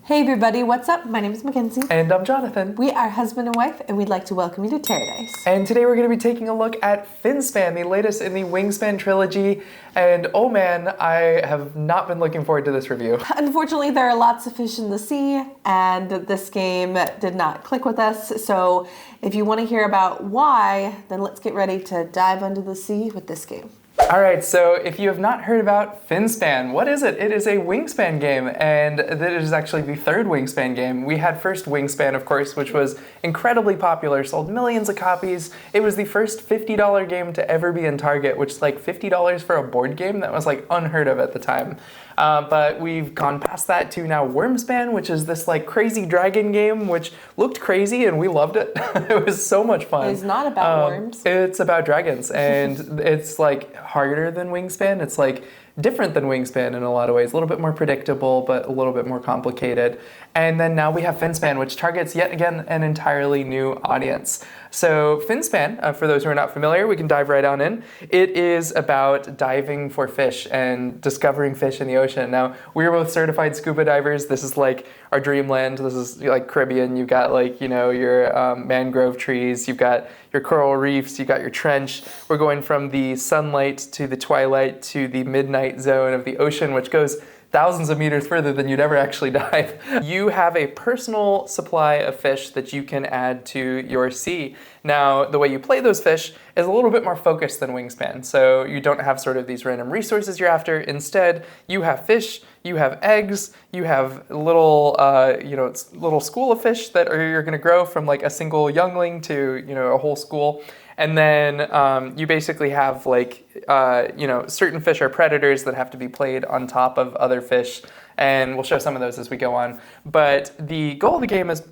Hey everybody, what's up? My name is Mackenzie. And I'm Jonathan. We are husband and wife, and we'd like to welcome you to TerreDice. And today we're going to be taking a look at Finspan, the latest in the Wingspan trilogy. And oh man, I have not been looking forward to this review. Unfortunately, there are lots of fish in the sea, and this game did not click with us. So if you want to hear about why, then let's get ready to dive under the sea with this game. All right, so if you have not heard about Finspan, what is it? It is a Wingspan game, and it is actually the third Wingspan game. We had first Wingspan, of course, which was incredibly popular, sold millions of copies. It was the first $50 game to ever be in Target, which is like $50 for a board game. That was like unheard of at the time. But we've gone past that to now Wormspan, which is this like crazy dragon game, which looked crazy and we loved it. It was so much fun. It's not about worms. It's about dragons, and it's like harder than Wingspan. It's like different than Wingspan in a lot of ways, a little bit more predictable, but a little bit more complicated. And then now we have Finspan, which targets yet again an entirely new audience. So Finspan, for those who are not familiar, we can dive right on in. It is about diving for fish and discovering fish in the ocean. Now, we're both certified scuba divers. This is like our dreamland. This is like Caribbean. You've got like, you know, your mangrove trees. You've got your coral reefs. You've got your trench. We're going from the sunlight to the twilight to the midnight zone of the ocean, which goes thousands of meters further than you'd ever actually dive. You have a personal supply of fish that you can add to your sea. Now, the way you play those fish is a little bit more focused than Wingspan. So you don't have sort of these random resources you're after. Instead, you have fish, you have eggs, you have little, little school of fish that you're gonna grow from like a single youngling to, a whole school. And then you basically have like, certain fish are predators that have to be played on top of other fish. And we'll show some of those as we go on. But the goal of the game is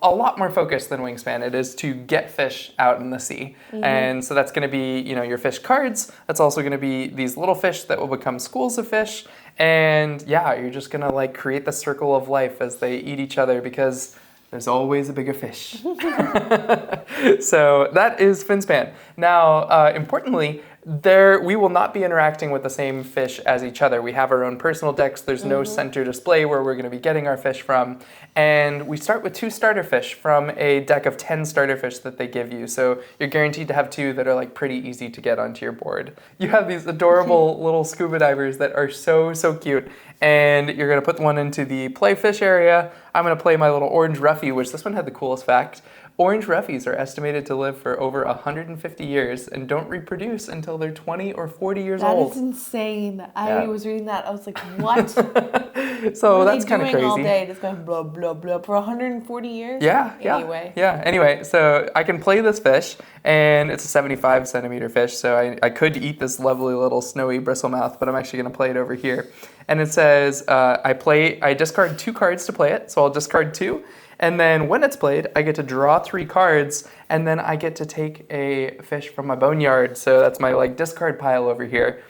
a lot more focused than Wingspan. It is to get fish out in the sea. Mm-hmm. And so that's gonna be, your fish cards. That's also gonna be these little fish that will become schools of fish. And yeah, you're just gonna like create the circle of life as they eat each other because there's always a bigger fish. So that is Finspan. Now, importantly, we will not be interacting with the same fish as each other. We have our own personal decks. There's no center display where we're going to be getting our fish from. And we start with 2 starter fish from a deck of 10 starter fish that they give you. So you're guaranteed to have 2 that are like pretty easy to get onto your board. You have these adorable little scuba divers that are so, so cute. And you're going to put one into the play fish area. I'm going to play my little orange roughy, which this one had the coolest fact. Orange roughies are estimated to live for over 150 years and don't reproduce until they're 20 or 40 years old. That is insane. I was reading that. I was like, what? So that's kind of crazy. All day just going blah, blah, blah for 140 years? Anyway, so I can play this fish, and it's a 75 centimeter fish, so I could eat this lovely little snowy bristlemouth, but I'm actually going to play it over here. And it says, I discard 2 cards to play it, so I'll discard 2. And then when it's played, I get to draw 3 cards, and then I get to take a fish from my boneyard. So that's my like discard pile over here.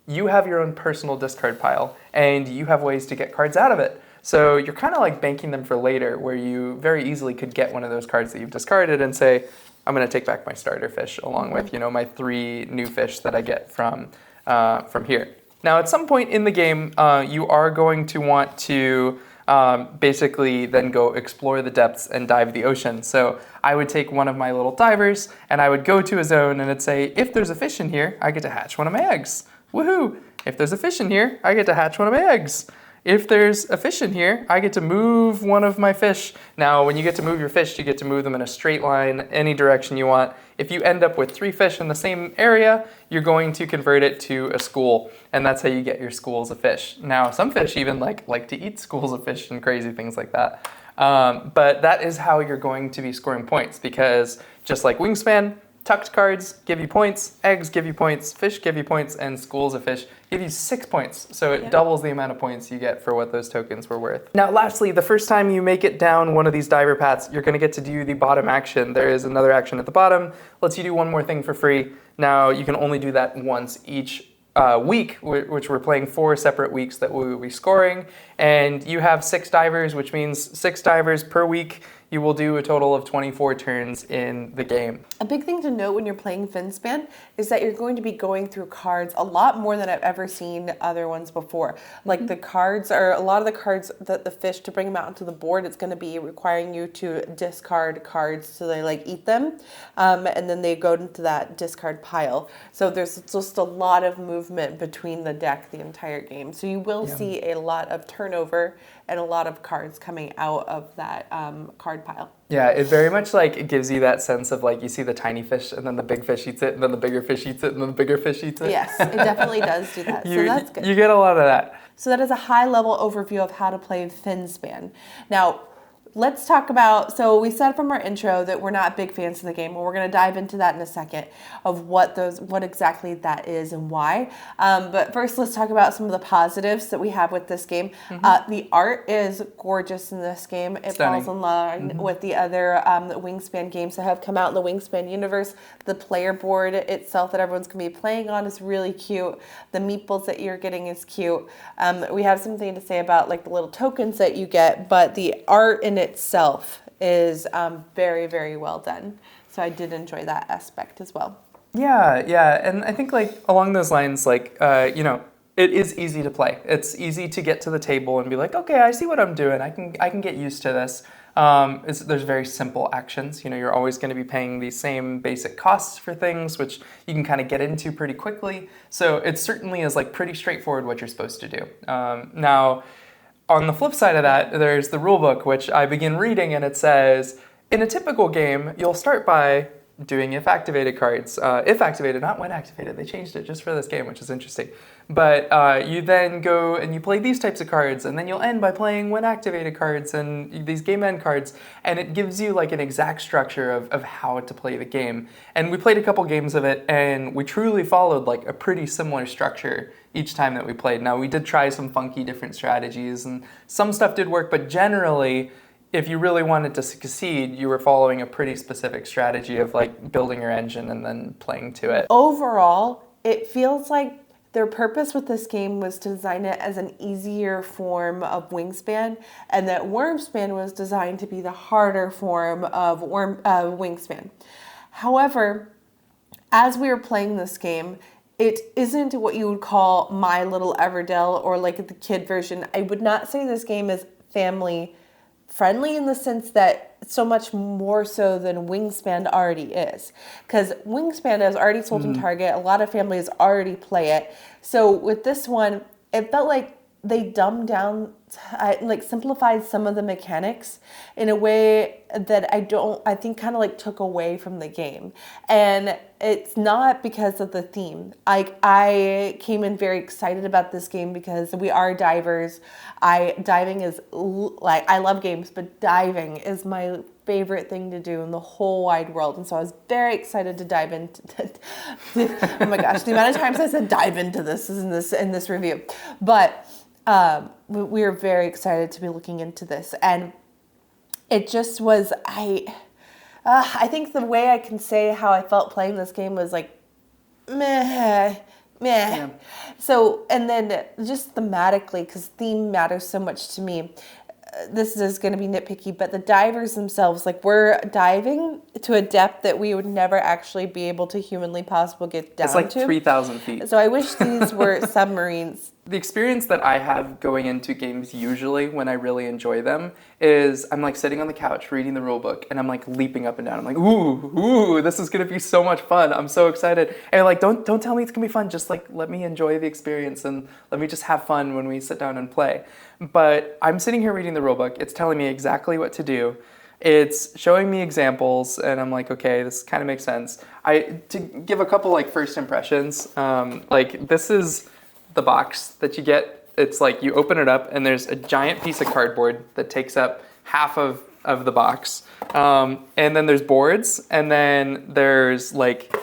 You have your own personal discard pile, and you have ways to get cards out of it. So you're kind of like banking them for later, where you very easily could get one of those cards that you've discarded and say, I'm going to take back my starter fish along with, my 3 new fish that I get from here. Now, at some point in the game, you are going to want to basically then go explore the depths and dive the ocean. So I would take one of my little divers and I would go to a zone and it'd say, if there's a fish in here, I get to hatch one of my eggs. Woohoo! If there's a fish in here, I get to hatch one of my eggs. If there's a fish in here, I get to move one of my fish. Now, when you get to move your fish, you get to move them in a straight line, any direction you want. If you end up with 3 fish in the same area, you're going to convert it to a school, and that's how you get your schools of fish. Now, some fish even like to eat schools of fish and crazy things like that. But that is how you're going to be scoring points, because just like Wingspan, tucked cards give you points, eggs give you points, fish give you points, and schools of fish give you 6 points. So it doubles the amount of points you get for what those tokens were worth. Now, lastly, the first time you make it down one of these diver paths, you're going to get to do the bottom action. There is another action at the bottom, lets you do one more thing for free. Now, you can only do that once each week, which we're playing 4 separate weeks that we will be scoring. And you have 6 divers, which means 6 divers per week. you will do a total of 24 turns in the game. A big thing to note when you're playing Finspan is that you're going to be going through cards a lot more than I've ever seen other ones before. Like the cards are, a lot of the cards that the fish, to bring them out onto the board, it's going to be requiring you to discard cards so they like eat them. And then they go into that discard pile. So there's just a lot of movement between the deck the entire game. So you will see a lot of turnover and a lot of cards coming out of that card pile. Yeah, it very much like it gives you that sense of like you see the tiny fish and then the big fish eats it and then the bigger fish eats it and then the bigger fish eats it. Yes, it definitely does do that. So that's good. You get a lot of that. So that is a high level overview of how to play Finspan. Now, let's talk about, so we said from our intro that we're not big fans of the game, and we're going to dive into that in a second of what exactly that is and why. But first, let's talk about some of the positives that we have with this game. The art is gorgeous in this game. It Stunning. falls in line with the other Wingspan games that have come out in the Wingspan universe. The player board itself that everyone's going to be playing on is really cute. The meeples that you're getting is cute. We have something to say about like the little tokens that you get, but the art in itself is very, very well done. So I did enjoy that aspect as well. Yeah, and I think like along those lines, like it is easy to play. It's easy to get to the table and be like, okay, I see what I'm doing. I can get used to this. There's very simple actions. You're always going to be paying the same basic costs for things, which you can kind of get into pretty quickly. So it certainly is like pretty straightforward what you're supposed to do. Now, on the flip side of that, there's the rule book, which I begin reading, and it says, in a typical game, you'll start by doing if activated cards. If activated, not when activated. They changed it just for this game, which is interesting. But you then go and you play these types of cards, and then you'll end by playing when activated cards and these game end cards, and it gives you like an exact structure of how to play the game. And we played a couple games of it, and we truly followed like a pretty similar structure each time that we played. Now, we did try some funky different strategies, and some stuff did work, but generally, if you really wanted to succeed, you were following a pretty specific strategy of like building your engine and then playing to it. Overall, it feels like their purpose with this game was to design it as an easier form of Wingspan, and that Wormspan was designed to be the harder form of Wingspan. However, as we were playing this game, it isn't what you would call My Little Everdell or like the kid version. I would not say this game is family friendly in the sense that so much more so than Wingspan already is. Because Wingspan is already sold in Target. A lot of families already play it. So with this one, it felt like they dumbed down, like simplified some of the mechanics in a way that I think kind of like took away from the game. And it's not because of the theme. I came in very excited about this game because we are divers. Diving is like, I love games, but diving is my favorite thing to do in the whole wide world. And so I was very excited to dive into oh my gosh, the amount of times I said dive into this is in this review. But we are very excited to be looking into this, and it just was, I think the way I can say how I felt playing this game was like, meh. Yeah. So, and then just thematically, because theme matters so much to me, this is going to be nitpicky, but the divers themselves, like we're diving to a depth that we would never actually be able to humanly possible get down to. It's like 3,000 feet. So I wish these were submarines. The experience that I have going into games usually when I really enjoy them is I'm like sitting on the couch reading the rule book and I'm like leaping up and down. I'm like, ooh, this is gonna be so much fun. I'm so excited. And like, don't tell me it's gonna be fun. Just like let me enjoy the experience and let me just have fun when we sit down and play. But I'm sitting here reading the rule book. It's telling me exactly what to do. It's showing me examples, and I'm like, okay, this kind of makes sense. To give a couple like first impressions, like this is the box that you get. It's like you open it up and there's a giant piece of cardboard that takes up half of the box. And then there's boards, and then there's like,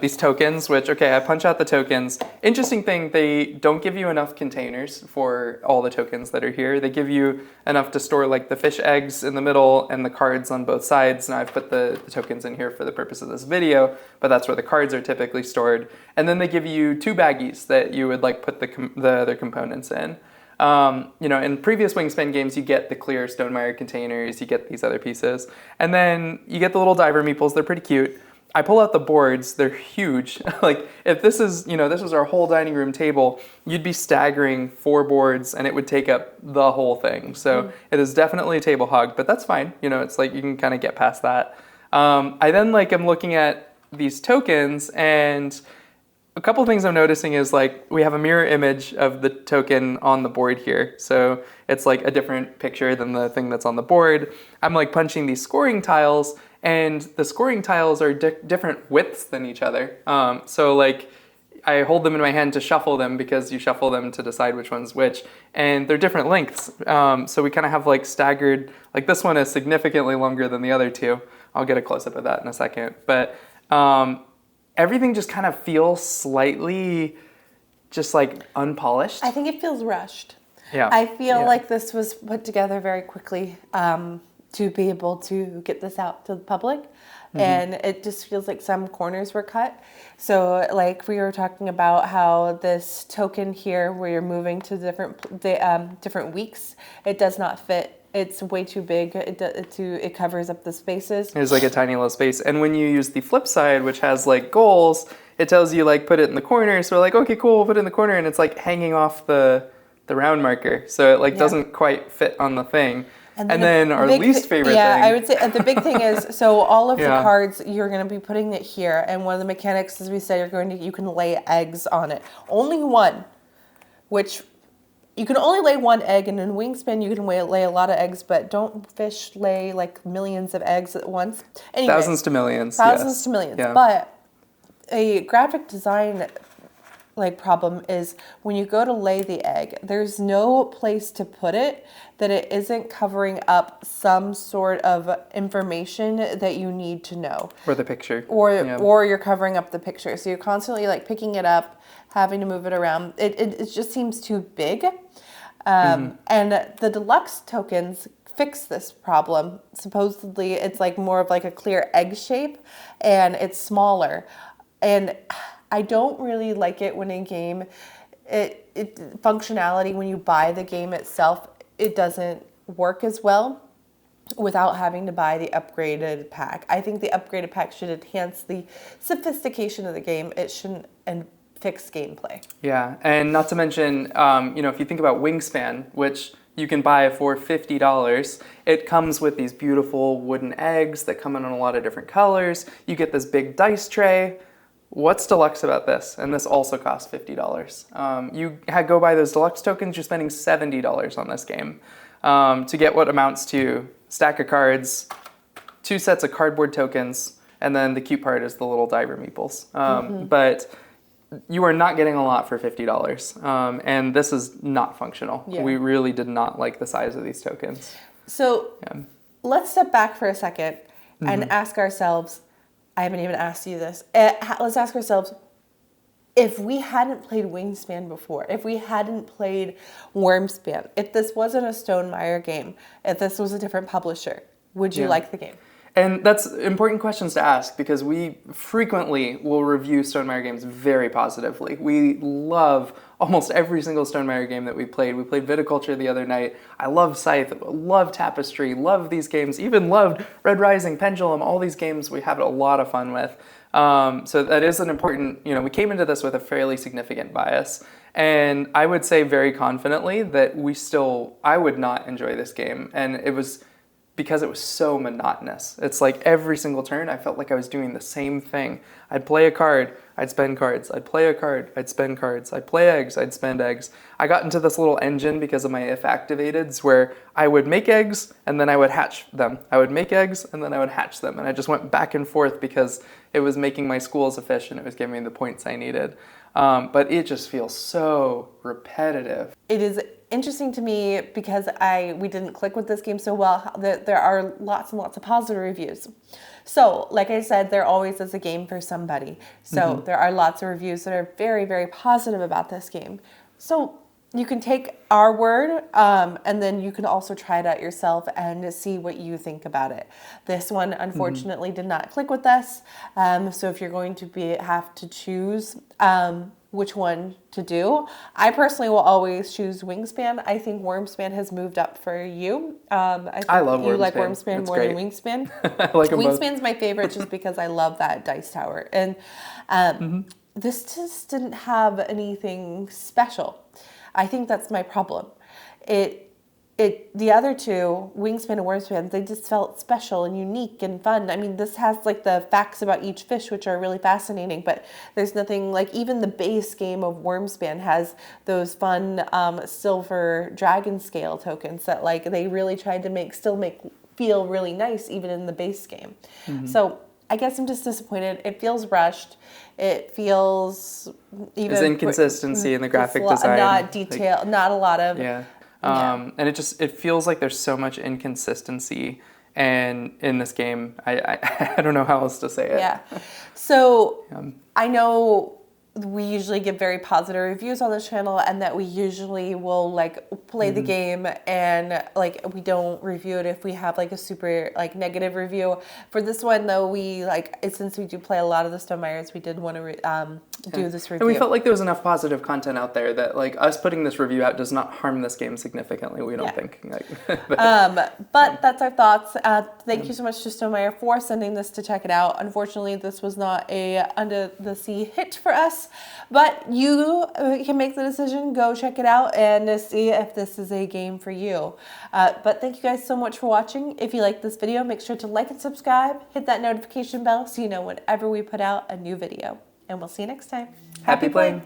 these tokens, which, okay, I punch out the tokens. Interesting thing, they don't give you enough containers for all the tokens that are here. They give you enough to store like the fish eggs in the middle and the cards on both sides. Now I've put the tokens in here for the purpose of this video, but that's where the cards are typically stored. And then they give you 2 baggies that you would like put the other components in. In previous Wingspan games, you get the clear Stonemaier containers, you get these other pieces, and then you get the little diver meeples. They're pretty cute. I pull out the boards. They're huge. Like if this is our whole dining room table, you'd be staggering 4 boards, and it would take up the whole thing. So it is definitely a table hog, but that's fine. It's like you can kind of get past that. I then am looking at these tokens, and a couple of things I'm noticing is we have a mirror image of the token on the board here. So it's like a different picture than the thing that's on the board. I'm punching these scoring tiles, and the scoring tiles are different widths than each other. So I hold them in my hand to shuffle them because you shuffle them to decide which one's which, and they're different lengths. So we kind of have staggered, this one is significantly longer than the other two. I'll get a close-up of that in a second. But everything just kind of feels slightly just unpolished. I think it feels rushed. Yeah. I feel like this was put together very quickly to be able to get this out to the public. And it just feels like some corners were cut. So we were talking about how this token here, where you're moving to different weeks, it does not fit. It's way too big. It covers up the spaces. There's a tiny little space. And when you use the flip side, which has goals, it tells you put it in the corner. So we're okay, cool, we'll put it in the corner, and it's hanging off the round marker. So it doesn't quite fit on the thing. And then our least favorite thing. Yeah, I would say the big thing is, so all of the cards, you're going to be putting it here. And one of the mechanics, as we said, you can lay eggs on it. Only one, which you can only lay 1 egg. And in Wingspan, you can lay a lot of eggs, but don't fish lay millions of eggs at once. Anyway, thousands to millions. Thousands to millions. Yeah. But a graphic design problem is when you go to lay the egg, there's no place to put it that it isn't covering up some sort of information that you need to know. Or the picture. Or you're covering up the picture. So you're constantly picking it up, having to move it around. It just seems too big. And the deluxe tokens fix this problem. Supposedly it's more of a clear egg shape, and it's smaller. And I don't really like it when a game, functionality, when you buy the game itself, it doesn't work as well without having to buy the upgraded pack. I think the upgraded pack should enhance the sophistication of the game. It shouldn't fix gameplay. Yeah, and not to mention, if you think about Wingspan, which you can buy for $50, it comes with these beautiful wooden eggs that come in a lot of different colors. You get this big dice tray. What's deluxe about this? And this also costs $50. You go buy those deluxe tokens, you're spending $70 on this game to get what amounts to stack of cards, 2 sets of cardboard tokens, and then the cute part is the little diver meeples. But you are not getting a lot for $50, and this is not functional. Yeah. We really did not like the size of these tokens. So let's step back for a second and ask ourselves, I haven't even asked you this. Let's ask ourselves, if we hadn't played Wingspan before, if we hadn't played Wormspan, if this wasn't a Stonemaier game, if this was a different publisher, would you like the game? And that's important questions to ask because we frequently will review Stonemaier games very positively. We love almost every single Stonemaier game that we played. We played Viticulture the other night. I love Scythe, love Tapestry, love these games, even loved Red Rising, Pendulum, all these games we had a lot of fun with. So that is an important, we came into this with a fairly significant bias. And I would say very confidently that I would not enjoy this game. And it was because it was so monotonous. It's every single turn, I felt like I was doing the same thing. I'd play a card, I'd spend cards. I'd play a card, I'd spend cards. I'd play eggs, I'd spend eggs. I got into this little engine because of my if activateds where I would make eggs and then I would hatch them. I would make eggs and then I would hatch them. And I just went back and forth because it was making my schools efficient. It was giving me the points I needed. But it just feels so repetitive. It is interesting to me because we didn't click with this game so well. There are lots and lots of positive reviews. So, like I said, there always is a game for somebody. So there are lots of reviews that are very, very positive about this game. So you can take our word, and then you can also try it out yourself and see what you think about it. This one, unfortunately, did not click with us. So if you're going to have to choose which one to do, I personally will always choose Wingspan. I think Wormspan has moved up for you. I love you Wormspan. like Wormspan It's more great. than Wingspan. I like them both. Wingspan's my favorite just because I love that dice tower. And this just didn't have anything special. I think that's my problem. The other two, Wingspan and Wormspan, they just felt special and unique and fun. I mean, this has like the facts about each fish, which are really fascinating, but there's nothing like, even the base game of Wormspan has those fun silver dragon scale tokens that like they really tried to still make feel really nice even in the base game. So I guess I'm just disappointed. It feels rushed. It feels even There's inconsistency in the graphic design. Not detail, not a lot of. Yeah. And it feels like there's so much inconsistency, and in this game, I don't know how else to say it. Yeah. So I know we usually give very positive reviews on this channel, and that we usually will like play the game and like we don't review it if we have like a super like negative review. For this one though, we since we do play a lot of the Stonemeyers, we did want to do this review. And we felt like there was enough positive content out there that like us putting this review out does not harm this game significantly. We don't think. But that's our thoughts. Thank you so much to Stonemeyer for sending this to check it out. Unfortunately, this was not a under the sea hit for us, but you can make the decision. Go check it out and see if this is a game for you. But thank you guys so much for watching. If you like this video, make sure to like and subscribe. Hit that notification bell so you know whenever we put out a new video. And we'll see you next time. Happy playing.